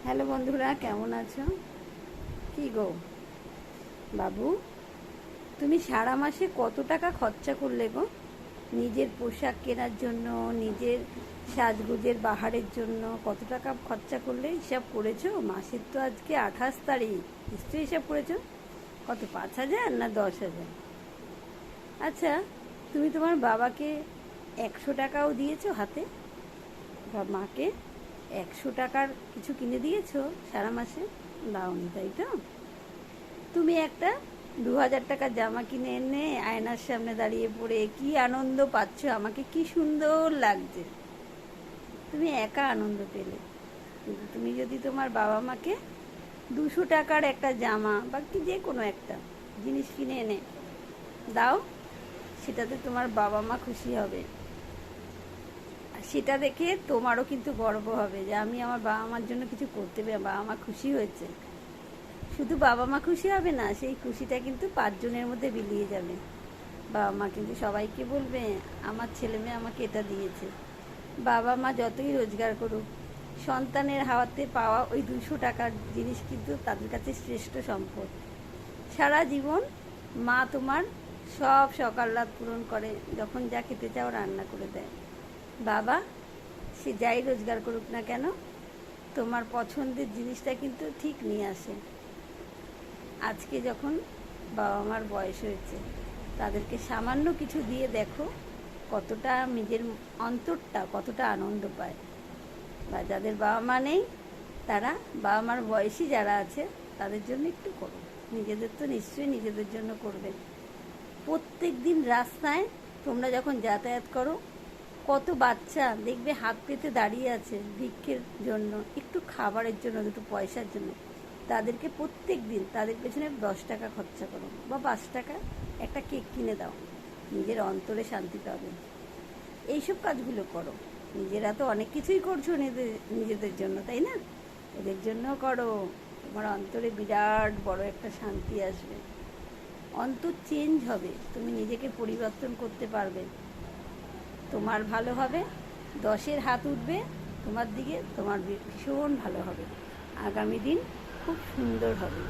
Hello বন্ধুরা, কেমন আছো? কি গো বাবু, তুমি সারা মাসে কত টাকা খরচা করলে গো? নিজের পোশাক কেনার জন্য, নিজের সাজগোজের বাহারের জন্য কত টাকা খরচা করলে হিসাব করেছো? মাসের তো আজকে 28 তারিখ, নিশ্চয়ই হিসাব করেছো। কত, 5,000 না 10,000? আচ্ছা, তুমি তোমার বাবাকে 100 টাকাও দিয়েছো হাতে? বা মাকে 100 টাকার কিছু কিনে দিয়েছো সারা মাসে? দাওনি, তাই তো? তুমি একটা 2,000 টাকার জামা কিনে এনে আয়নার সামনে দাঁড়িয়ে পড়ে কি আনন্দ পাচ্ছ, আমাকে কি সুন্দর লাগছে, তুমি একা আনন্দ পেলে। কিন্তু তুমি যদি তোমার বাবা মাকে 200 টাকার একটা জামা বা কি যে কোনো একটা জিনিস কিনে এনে দাও, সেটাতে তোমার বাবা মা খুশি হবে। সেটা দেখে তোমারও কিন্তু গর্ব হবে যে আমি আমার বাবা মার জন্য কিছু করতে পেরে বাবা মা খুশি হয়েছে। শুধু বাবা মা খুশি হবে না, সেই খুশিটা কিন্তু 5 জনের মধ্যে বিলিয়ে যাবে। বাবা মা কিন্তু সবাইকে বলবে আমার ছেলে মেয়ে আমাকে এটা দিয়েছে। বাবা মা যতই রোজগার করুক, সন্তানের হাওয়াতে পাওয়া ওই 200 টাকার জিনিস কিন্তু তাদের কাছে শ্রেষ্ঠ সম্পদ। সারা জীবন মা তোমার সব সকাল রাত পূরণ করে, যখন যা খেতে চাও রান্না করে দেয়। বাবা সে যাই রোজগার করুক না কেন, তোমার পছন্দের জিনিসটা কিন্তু ঠিক নিয়ে আসে। আজকে যখন বাবা মার বয়স হয়েছে, তাদেরকে সামান্য কিছু দিয়ে দেখো কতটা নিজের অন্তরটা কতটা আনন্দ পায়। বা যাদের বাবা মা নেই, তারা বাবা মার বয়সী যারা আছে তাদের জন্য একটু করো। নিজেদের তো নিশ্চয়ই নিজেদের জন্য করবে। প্রত্যেক দিন রাস্তায় তোমরা যখন যাতায়াত করো, কত বাচ্চা দেখবে হাত পেতে দাঁড়িয়ে আছে ভিক্ষের জন্য, একটু খাবারের জন্য, দুটো পয়সার জন্য। তাদেরকে প্রত্যেক দিন তাদের পেছনে 10 টাকা খরচা করো বা 5 টাকা একটা কেক কিনে দাও, নিজের অন্তরে শান্তি পাবে। এইসব কাজগুলো করো। নিজেরা তো অনেক কিছুই করছো নিজেদের জন্য, তাই না? এদের জন্য করো, তোমার অন্তরে বিরাট বড় একটা শান্তি আসবে। অন্তর চেঞ্জ হবে, তুমি নিজেকে পরিবর্তন করতে পারবে, তোমার ভালো হবে, 10-এর হাত উঠবে তোমার দিকে, তোমার ভীষণ ভালো হবে, আগামী দিন খুব সুন্দর হবে।